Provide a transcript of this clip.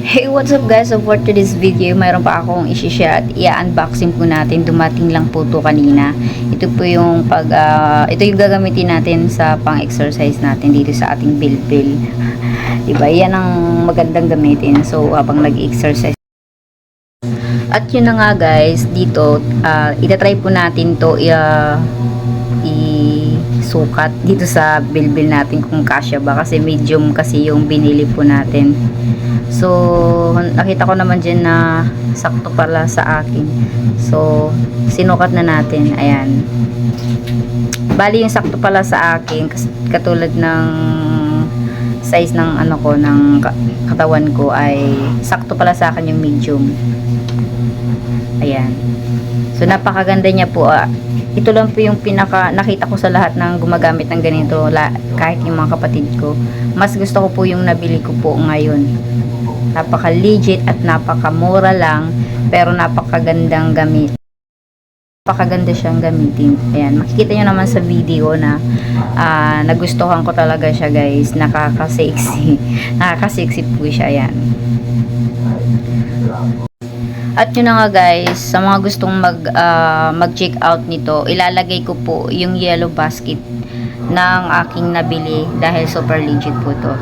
Hey, what's up guys? So for today's video, mayroon pa akong i-share at i-unboxing po natin. Dumating lang po to kanina. Ito po yung ito yung gagamitin natin sa pang-exercise natin dito sa ating bilbil. Diba? Yan ang magandang gamitin. So habang nag-exercise. At yun na nga guys, dito itatry po natin to sukat dito sa bilbil natin kung kasya ba, kasi medium kasi yung binili po natin. So nakita ko naman dyan na sakto pala sa akin, so sinukat na natin. Ayan, bali yung sakto pala sa akin, katulad ng size ng ano ko, ng katawan ko ay sakto pala sa akin yung medium. Ayan, so napakaganda niya po. Ito lang po yung pinaka nakita ko sa lahat ng gumagamit ng ganito, kahit yung mga kapatid ko. Mas gusto ko po yung nabili ko po ngayon. Napaka legit at napakamura lang, pero napakagandang gamit. Napakaganda siyang gamitin. Ayan, makikita nyo naman sa video na nagustuhan ko talaga siya guys. Nakaka-sexy. Nakaka-sexy po siya. Ayan. At yun na nga guys, sa mga gustong mag-check out nito, ilalagay ko po yung yellow basket ng aking nabili dahil super legit po to.